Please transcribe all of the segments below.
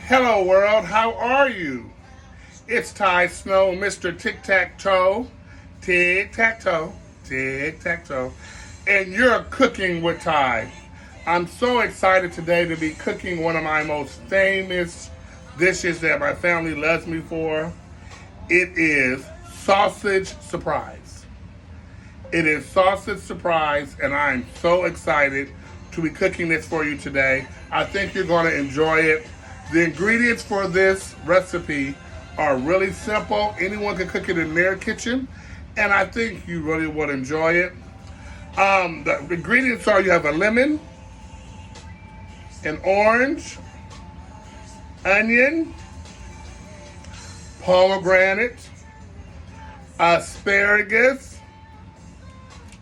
Hello world, how are you? It's Ty Snow, Mr. Tic-Tac-Toe. Tic-Tac-Toe, Tic-Tac-Toe. And you're cooking with Ty. I'm so excited today to be cooking one of my most famous dishes that my family loves me for. It is sausage surprise. It is sausage surprise, and I'm so excited to be cooking this for you today. I think you're going to enjoy it. The ingredients for this recipe are really simple. Anyone can cook it in their kitchen, and I think you really would enjoy it. The ingredients are: you have a lemon, an orange, onion, pomegranate, asparagus.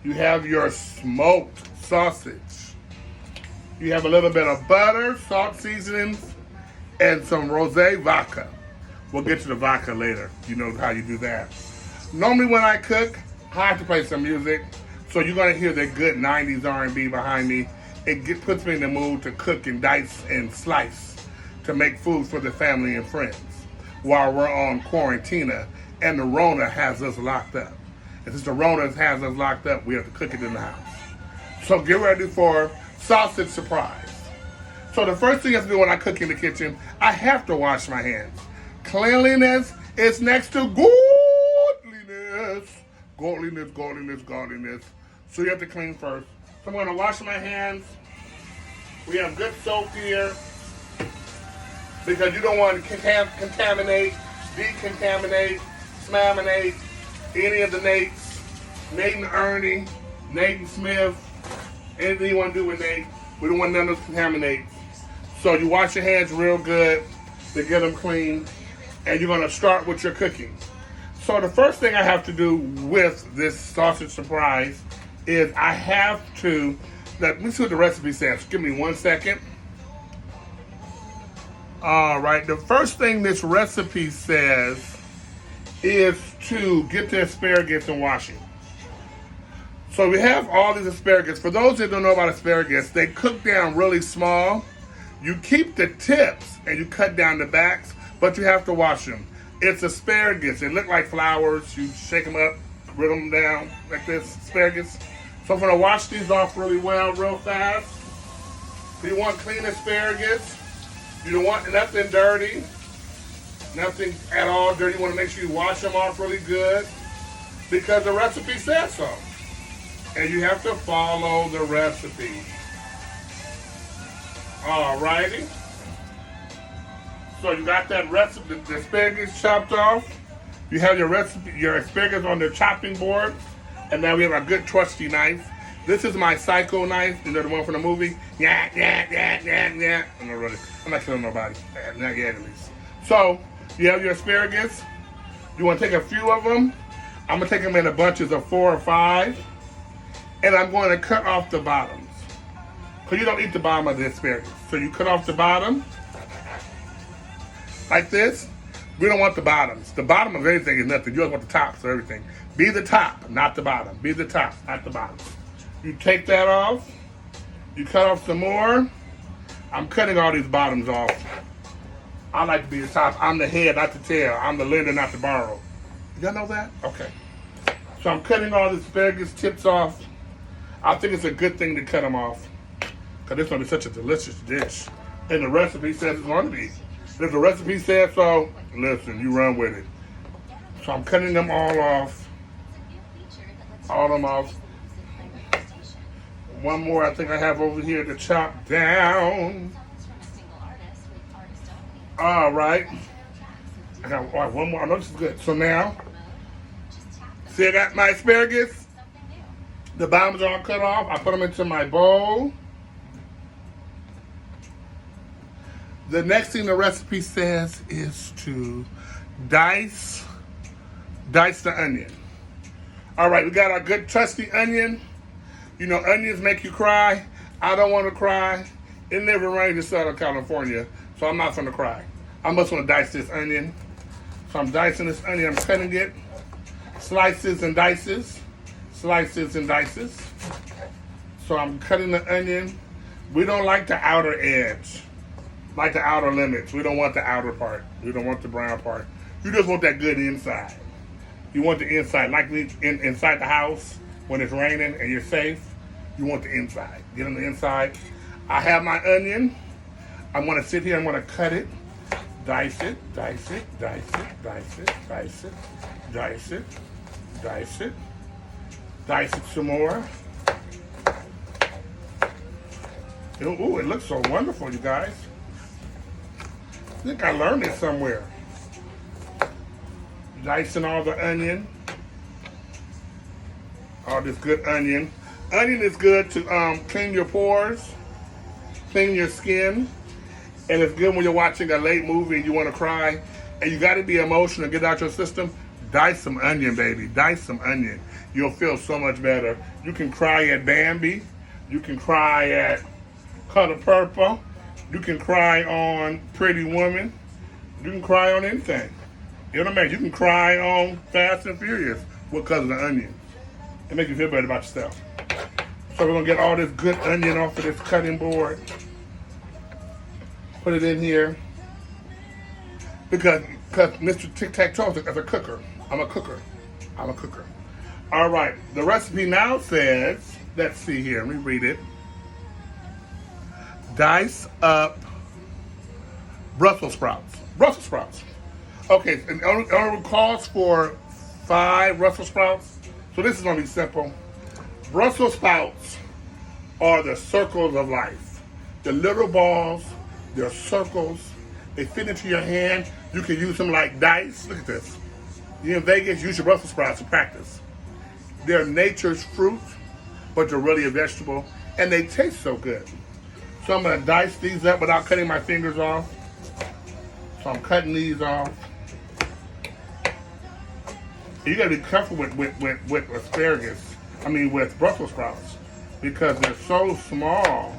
You have your smoked sausage. You have a little bit of butter, salt seasonings, and some rosé vodka. We'll get to the vodka later. You know how you do that. Normally when I cook, I have to play some music. So you're going to hear the good 90s R&B behind me. It puts me in the mood to cook and dice and slice to make food for the family and friends while we're on quarantina and the Rona has us locked up. And since the Rona has us locked up, we have to cook it in the house. So get ready for sausage surprise. So the first thing you have to do when I cook in the kitchen, I have to wash my hands. Cleanliness is next to godliness. Godliness, godliness, godliness. So you have to clean first. So I'm going to wash my hands. We have good soap here because you don't want to contaminate, decontaminate, smaminate any of the Nates, Nate and Ernie, Nate and Smith, anything you want to do with Nate. We don't want none of those contaminate. So you wash your hands real good to get them clean, and you're going to start with your cooking. So the first thing I have to do with this sausage surprise is I have to, let me see what the recipe says. Give me 1 second. All right, the first thing this recipe says is to get the asparagus and wash it. So we have all these asparagus. For those that don't know about asparagus, they cook down really small. You keep the tips and you cut down the backs, but you have to wash them. It's asparagus. They look like flowers. You shake them up, wriggle them down like this, asparagus. So I'm gonna wash these off really well, real fast. So you want clean asparagus. You don't want nothing dirty. Nothing at all dirty. You want to make sure you wash them off really good because the recipe says so. And you have to follow the recipe. Alrighty. So you got that recipe, the asparagus chopped off. You have your asparagus on the chopping board. And now we have a good trusty knife. This is my Psycho knife. You know the one from the movie? Yeah. I'm not killing nobody. Not yet at least. So, you have your asparagus. You want to take a few of them. I'm going to take them in bunches of 4 or 5. And I'm going to cut off the bottoms. Because you don't eat the bottom of the asparagus. So you cut off the bottom. Like this. We don't want the bottoms. The bottom of anything is nothing. You don't want the tops of everything. Be the top, not the bottom. Be the top, not the bottom. You take that off. You cut off some more. I'm cutting all these bottoms off. I like to be the top. I'm the head, not the tail. I'm the lender, not the borrow. Y'all know that? Okay. So I'm cutting all the asparagus tips off. I think it's a good thing to cut them off because this one is such a delicious dish. And the recipe says it's going to be. If the recipe says so, listen, you run with it. So I'm cutting them all off. All of them off. One more I think I have over here to chop down. All right. I got one more. I know this is good. So now, see I got my asparagus. The bottoms are all cut off. I put them into my bowl. The next thing the recipe says is to dice the onion. All right, we got our good trusty onion. You know, onions make you cry. I don't want to cry. It never rains in Southern California, so I'm not going to cry. I'm just going to dice this onion. So I'm dicing this onion. I'm cutting it. Slices and dices. Slices and dices. So I'm cutting the onion. We don't like the outer edge. like the outer limits. We don't want the outer part. We don't want the brown part. You just want that good inside. You want the inside, like inside the house when it's raining and you're safe. You want the inside. Get on the inside. I have my onion. I'm going to sit here. I'm going to cut it, dice it, dice it, dice it, dice it, dice it, dice it, dice it, dice it some more. Ooh, it looks so wonderful, you guys. I think I learned it somewhere. Dicing all the onion. All this good onion. Onion is good to clean your pores, clean your skin, and it's good when you're watching a late movie and you want to cry, and you got to be emotional and get out your system. Dice some onion, baby. Dice some onion. You'll feel so much better. You can cry at Bambi. You can cry at Color Purple. You can cry on Pretty Woman. You can cry on anything. You know what I mean? You can cry on Fast and Furious because of the onion. It makes you feel better about yourself. So we're going to get all this good onion off of this cutting board. Put it in here. Because Mr. Tic-Tac-Toe is a cooker. I'm a cooker. I'm a cooker. All right. The recipe now says, let's see here. Let me read it. Dice up Brussels sprouts. Brussels sprouts. Okay, and it only calls for 5 Brussels sprouts. So this is going to be simple. Brussels sprouts are the circles of life. The little balls, they're circles. They fit into your hand. You can use them like dice. Look at this. You're in Vegas, use your Brussels sprouts to practice. They're nature's fruit, but they're really a vegetable, and they taste so good. So I'm going to dice these up without cutting my fingers off. So I'm cutting these off. You got to be careful with asparagus. With Brussels sprouts, because they're so small.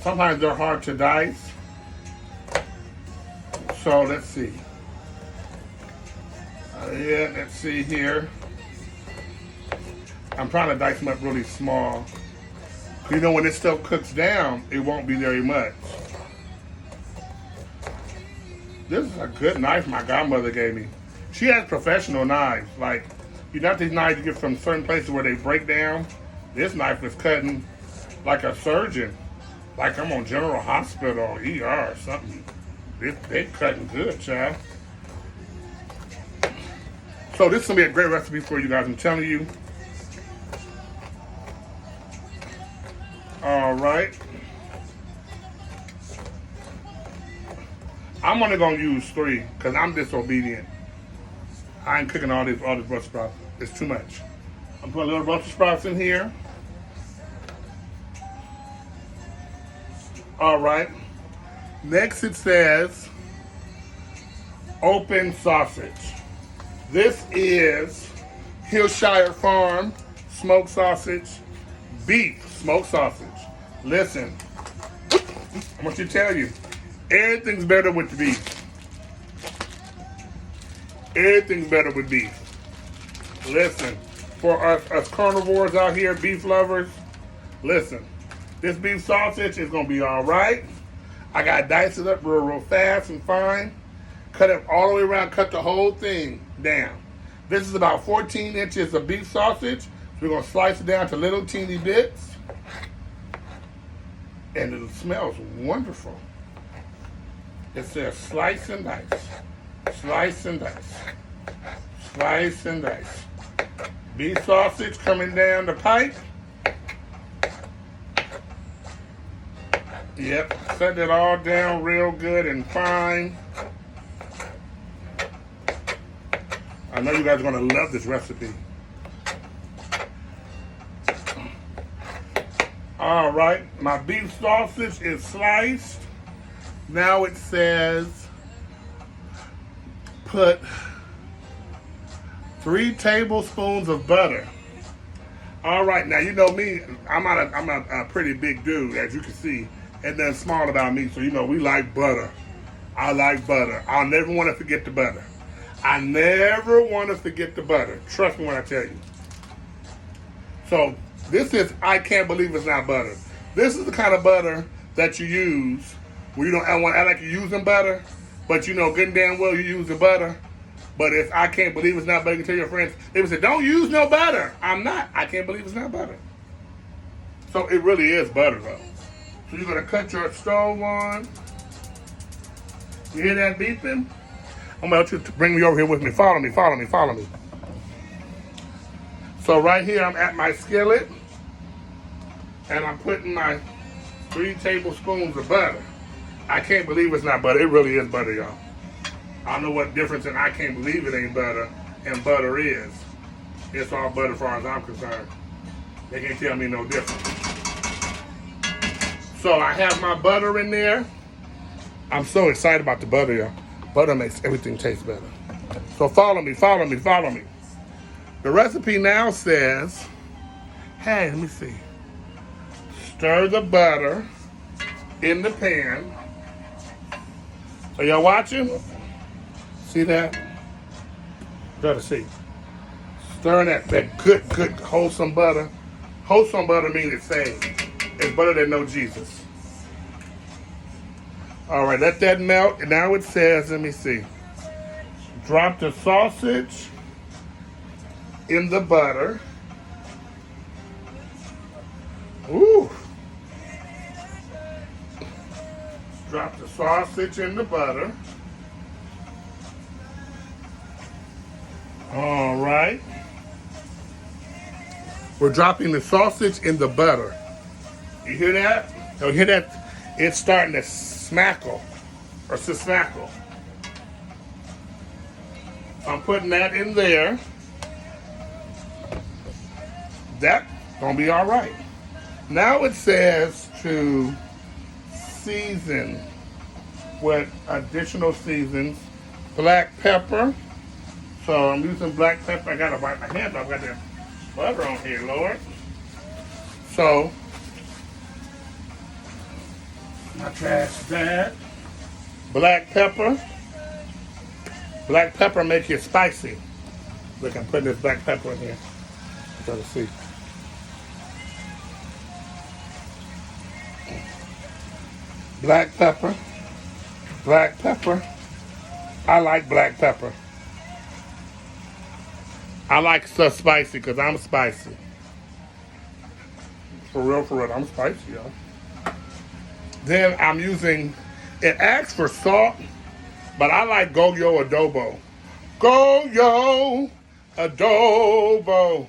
Sometimes they're hard to dice. So let's see. Let's see here. I'm trying to dice them up really small. You know, when this stuff cooks down, it won't be very much. This is a good knife my godmother gave me. She has professional knives. Like, you know these knives you get from certain places where they break down? This knife is cutting like a surgeon. Like I'm on General Hospital or ER or something. They cutting good, child. So this is going to be a great recipe for you guys, I'm telling you. All right. I'm only going to use 3 because I'm disobedient. I ain't cooking all this Brussels sprouts. It's too much. I'm putting a little Brussels sprouts in here. All right. Next it says open sausage. This is Hillshire Farm smoked sausage, beef smoked sausage. Listen, I want you to tell you, everything's better with the beef. Everything's better with beef. Listen, for us carnivores out here, beef lovers, listen, this beef sausage is going to be all right. I got to dice it up real fast and fine. Cut it all the way around, cut the whole thing down. This is about 14 inches of beef sausage. We're going to slice it down to little teeny bits. And it smells wonderful. It says slice and dice. Slice and dice. Slice and dice. Beef sausage coming down the pipe. Yep, set it all down real good and fine. I know you guys are going to love this recipe. All right, my beef sausage is sliced. Now it says put 3 tablespoons of butter. All right, now you know me, I'm a pretty big dude, as you can see. And then small about me, so you know we like butter. I like butter. I'll never want to forget the butter. I never want to forget the butter. Trust me when I tell you. So this is, I can't believe it's not butter. This is the kind of butter that you use where you don't want to act like you're using butter, but you know good and damn well you're using butter. But if I can't believe it's not butter, you can tell your friends, they would say, don't use no butter. I'm not. I can't believe it's not butter. So it really is butter though. So you're going to cut your stove on. You hear that beeping? I'm going to you to bring me over here with me. Follow me, follow me, follow me. So right here I'm at my skillet. And I'm putting my 3 tablespoons of butter. I can't believe it's not butter. It really is butter, y'all. I don't know what difference in I can't believe it ain't butter and butter is. It's all butter as far as I'm concerned. They can't tell me no difference. So I have my butter in there. I'm so excited about the butter, y'all. Butter makes everything taste better. So follow me, follow me, follow me. The recipe now says, hey, let me see. Stir the butter in the pan. Are y'all watching? See that? Gotta see. Stirring that good, wholesome butter. Wholesome butter means it's saved. It's butter that knows Jesus. All right, let that melt. And now it says, let me see. Drop the sausage in the butter. Ooh. Drop the sausage in the butter. All right. We're dropping the sausage in the butter. You hear that? You hear that? It's starting to smackle or smackle. I'm putting that in there. That's gonna be all right. Now it says to season with additional seasons. Black pepper. So I'm using black pepper. I gotta wipe my hands off. I've got that butter on here, Lord. So I trash that. Black pepper. Black pepper makes it spicy. Look, I'm putting this black pepper in here. Try to see. Black pepper. Black pepper. I like black pepper. I like stuff spicy because I'm spicy. For real, I'm spicy, y'all. Then I'm using, it asks for salt, but I like Goyo adobo. Goyo adobo.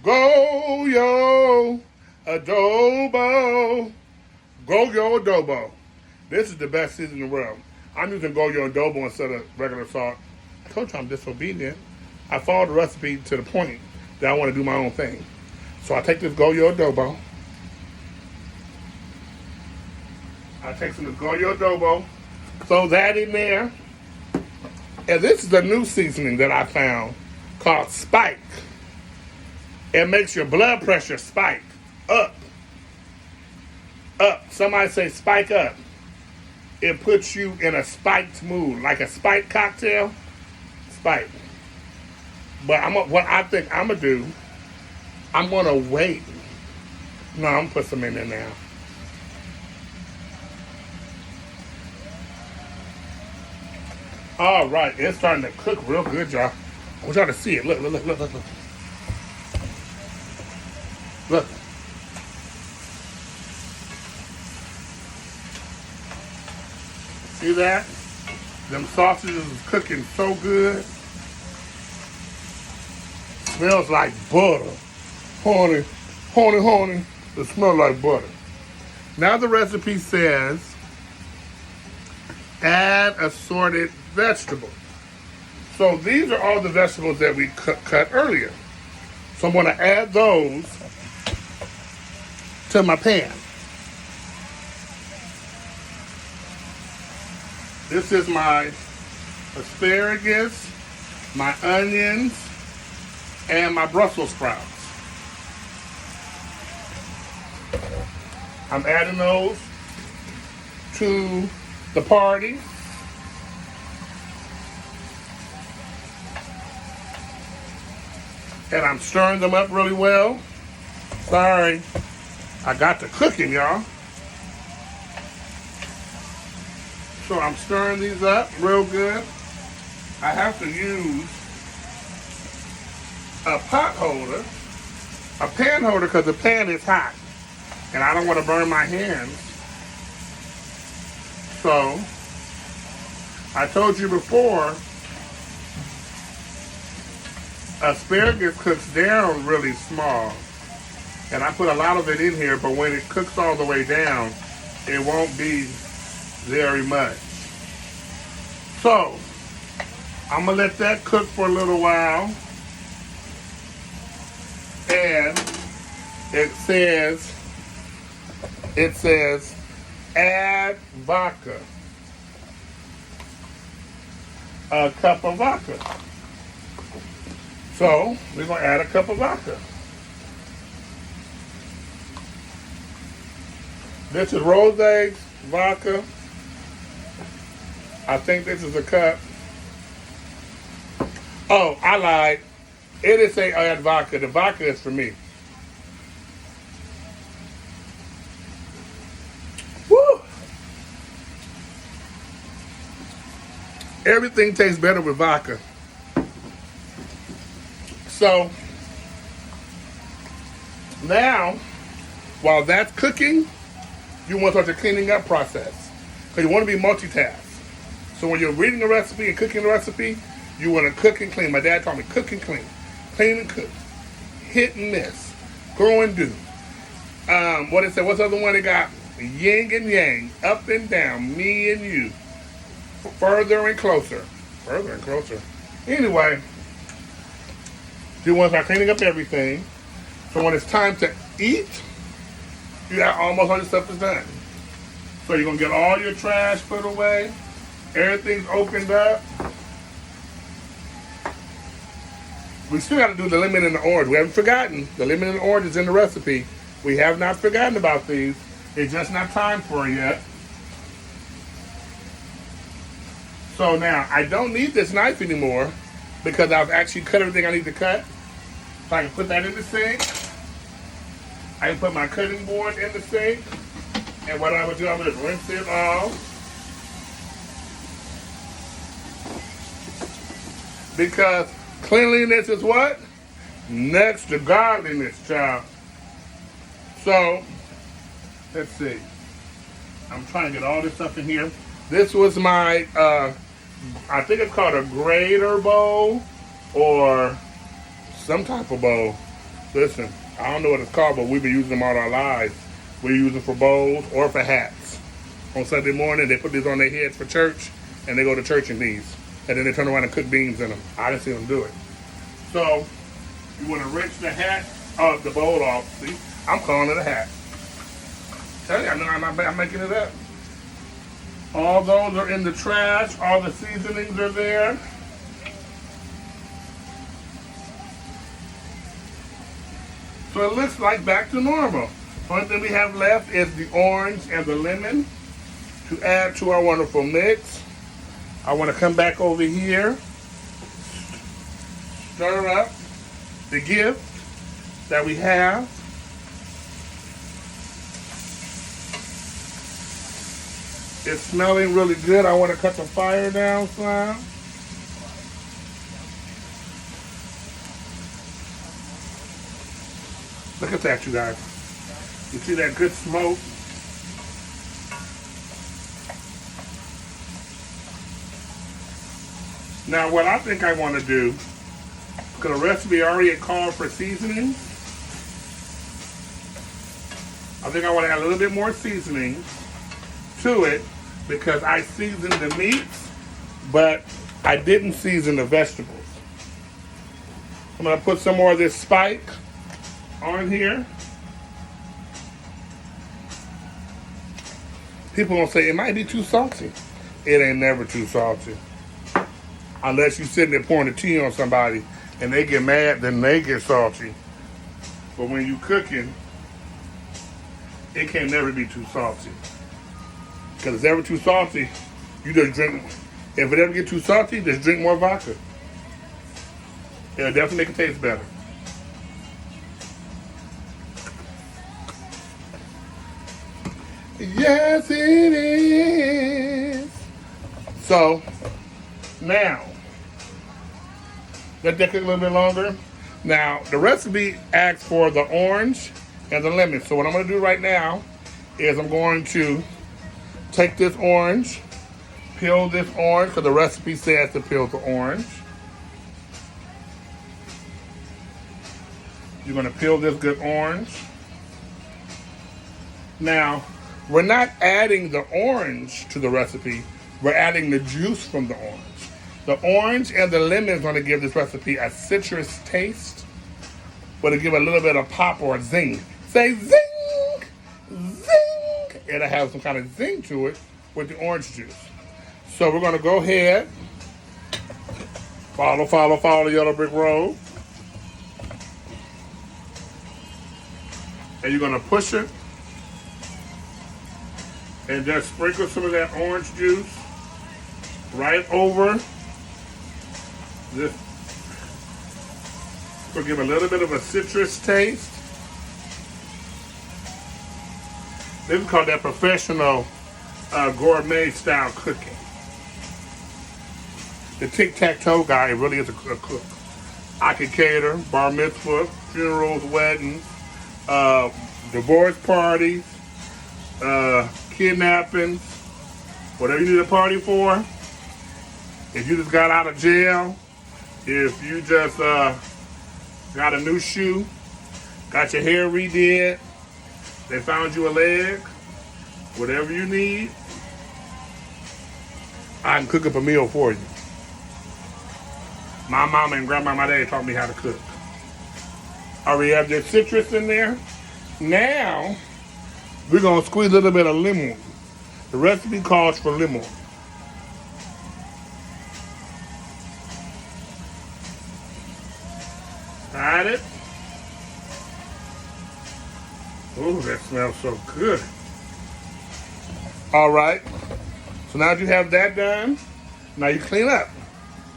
Goyo adobo. Goyo adobo. This is the best season in the world. I'm using Goyo adobo instead of regular salt. I told you I'm disobedient. I followed the recipe to the point that I want to do my own thing. So I take this Goyo adobo. I take some of this Goyo adobo, throw that in there. And this is a new seasoning that I found called Spike. It makes your blood pressure spike up. Up. Somebody say spike up. It puts you in a spiked mood, like a spiked cocktail. Spike. But what I think I'm gonna do, I'm gonna wait. No, I'm gonna put some in there now. All right, it's starting to cook real good, y'all. I want y'all to see it. Look. Look. See that? Them sausages is cooking so good. Smells like butter. Honey. It smells like butter. Now the recipe says, add assorted vegetables. So these are all the vegetables that we cut earlier. So I'm going to add those to my pan. This is my asparagus, my onions, and my Brussels sprouts. I'm adding those to the party. And I'm stirring them up really well. Sorry, I got the cooking, y'all. So I'm stirring these up real good. I have to use a pot holder, a pan holder, because the pan is hot. And I don't want to burn my hands. So, I told you before, asparagus cooks down really small. And I put a lot of it in here, but when it cooks all the way down, it won't be very much. So, I'm going to let that cook for a little while. And it says add vodka. A cup of vodka. So, we're going to add a cup of vodka. This is rosé vodka. I think this is a cup. Oh, I lied. It is say add vodka. The vodka is for me. Woo! Everything tastes better with vodka. So, now, while that's cooking, you want to start the cleaning up process. Because you want to be multitask. So when you're reading the recipe and cooking the recipe, you want to cook and clean. My dad taught me cook and clean. Clean and cook. Hit and miss. Grow and do. What's the other one they got? Yin and yang. Up and down. Me and you. Further and closer. Further and closer. Anyway, you want to start cleaning up everything. So when it's time to eat, you got almost all your stuff is done. So you're going to get all your trash put away. Everything's opened up. We still got to do the lemon and the orange. We haven't forgotten. The lemon and the orange is in the recipe. We have not forgotten about these. It's just not time for it yet. So now, I don't need this knife anymore because I've actually cut everything I need to cut. So I can put that in the sink. I can put my cutting board in the sink. And what I would do, I would just rinse it off. Because cleanliness is what? Next to godliness, child. So, let's see. I'm trying to get all this stuff in here. This was my, I think it's called a grater bowl or some type of bowl. Listen, I don't know what it's called, but we've been using them all our lives. We use them for bowls or for hats. On Sunday morning, they put these on their heads for church, and they go to church in these. And then they turn around and cook beans in them. I didn't see them do it. So, you want to rinse the hat of the bowl off. See, I'm calling it a hat. Tell you, I know I'm making it up. All those are in the trash. All the seasonings are there. So it looks like back to normal. The only thing we have left is the orange and the lemon to add to our wonderful mix. I want to come back over here, stir up the gift that we have. It's smelling really good. I want to cut the fire down some. Look at that, you guys. You see that good smoke? Now, what I think I want to do, because the recipe already called for seasoning, I think I want to add a little bit more seasoning to it because I seasoned the meats, but I didn't season the vegetables. I'm going to put some more of this spike on here. People gonna say it might be too salty. It ain't never too salty. Unless you sitting there pouring the tea on somebody and they get mad, then they get salty. But when you cooking, it can never be too salty. Because if it's ever too salty, you just drink. If it ever get too salty, just drink more vodka. It'll definitely make it taste better. Yes, it is. So now, let that cook a little bit longer. Now, the recipe asks for the orange and the lemon. So what I'm going to do right now is I'm going to take this orange, peel this orange, because the recipe says to peel the orange. You're going to peel this good orange. Now, we're not adding the orange to the recipe. We're adding the juice from the orange. The orange and the lemon is going to give this recipe a citrus taste, but it'll give a little bit of pop or a zing. Say zing, zing. It'll have some kind of zing to it with the orange juice. So we're going to go ahead, follow the yellow brick road. And you're going to push it and just sprinkle some of that orange juice right over this. We'll give a little bit of a citrus taste. This is called that professional gourmet style cooking. The tic-tac-toe guy really is a cook. I can cater bar mitzvahs, funerals, weddings, divorce parties, kidnappings, whatever you need a party for. If you just got out of jail, if you just got a new shoe, got your hair redid, they found you a leg, whatever you need, I can cook up a meal for you. My mama and grandma, my daddy taught me how to cook. I already have the citrus in there. Now, we're going to squeeze a little bit of lemon. The recipe calls for lemon. Got it? Oh, that smells so good. All right. So now that you have that done, now you clean up.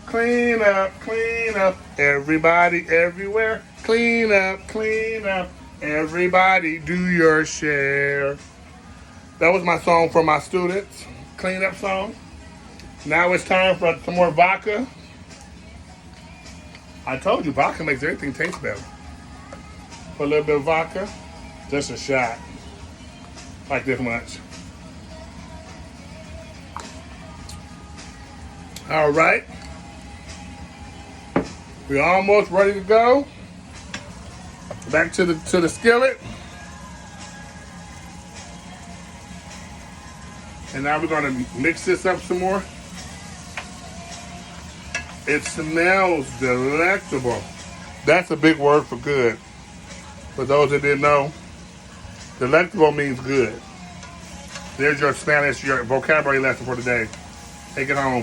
Clean up, clean up. Everybody, everywhere. Clean up, clean up. Everybody, do your share. That was my song for my students. Clean up song. Now it's time for some more vodka. I told you, vodka makes everything taste better. Put a little bit of vodka, just a shot, like this much. All right, we're almost ready to go. Back to the skillet, and now we're gonna mix this up some more. It smells delectable. That's a big word for good. For those that didn't know, delectable means good. There's your Spanish, your vocabulary lesson for today. Take it home.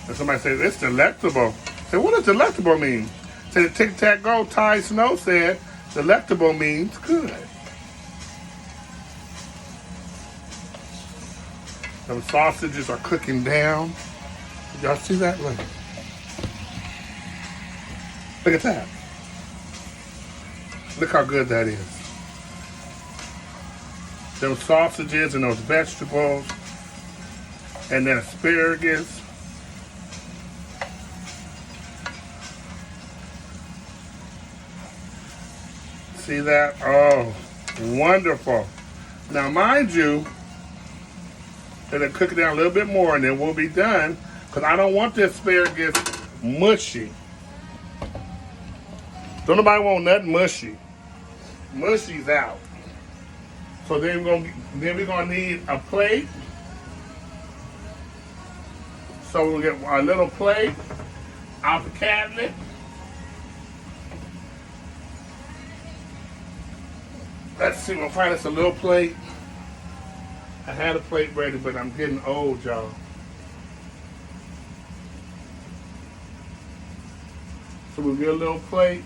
If somebody says, it's delectable. Say, what does delectable mean? Say, the tic-tac-go, Ty Snow said, delectable means good. Those sausages are cooking down. Did y'all see that? Look at that. Look how good that is. Those sausages and those vegetables and then asparagus. See that? Oh, wonderful. Now, mind you, that I cook it down a little bit more and then we'll be done because I don't want the asparagus mushy. Don't nobody want nothing mushy. Mushy's out. So then we're gonna need a plate. So we'll get a little plate out the cabinet. Let's see, we'll find us a little plate. I had a plate ready, but I'm getting old, y'all. So we'll get a little plate.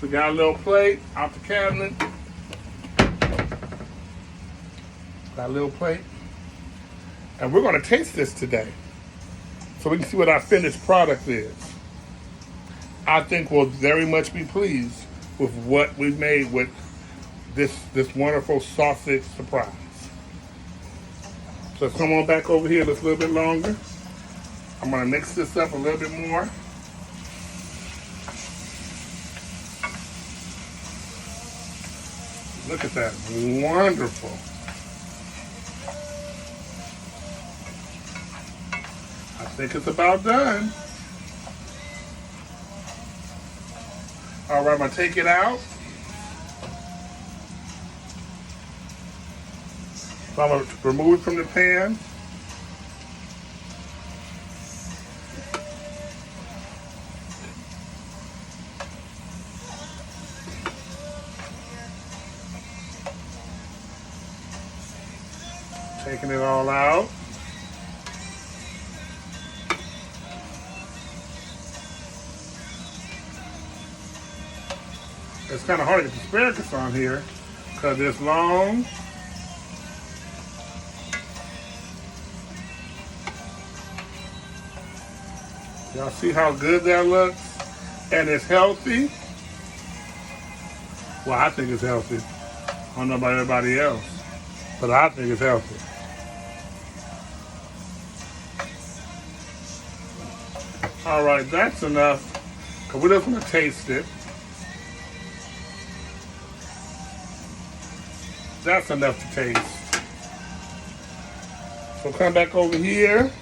We got a little plate out the cabinet. Got a little plate. And we're going to taste this today so we can see what our finished product is. I think we'll very much be pleased with what we've made with this wonderful sausage surprise. So come on back over here just a little bit longer. I'm gonna mix this up a little bit more. Look at that, wonderful. I think it's about done. All right, I'm gonna take it out. So I'm gonna remove it from the pan. Taking it all out. It's kind of hard to get the asparagus on here because it's long. Y'all see how good that looks? And it's healthy. Well, I think it's healthy. I don't know about everybody else, but I think it's healthy. All right, that's enough, because we're just going to taste it. That's enough to taste. So come back over here.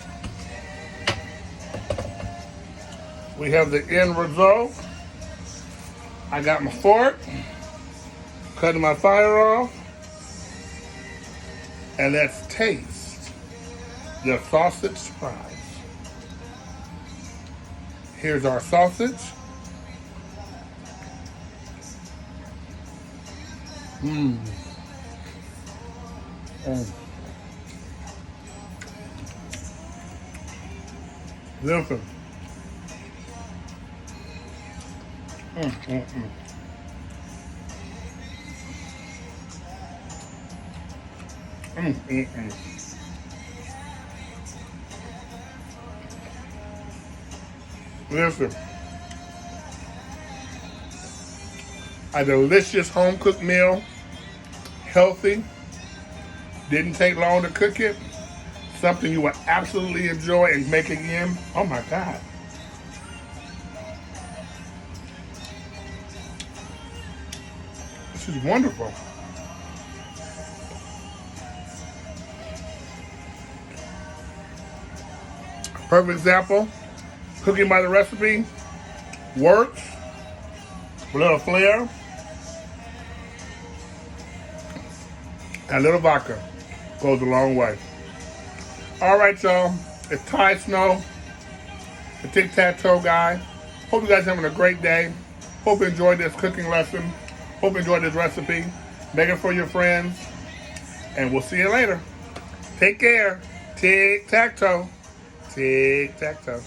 We have the end result. I got my fork, cutting my fire off, and let's taste the sausage surprise. Here's our sausage. Mmm. Listen. Listen. A delicious home cooked meal, healthy, didn't take long to cook it, something you will absolutely enjoy and make again. Oh my God. This is wonderful. Perfect example, cooking by the recipe works, a little flair, and a little vodka goes a long way. All right, y'all, it's Ty Snow, the tic-tac-toe guy. Hope you guys are having a great day. Hope you enjoyed this cooking lesson. Hope you enjoyed this recipe. Make it for your friends, and we'll see you later. Take care. Tic-tac-toe. Tic-tac-toe.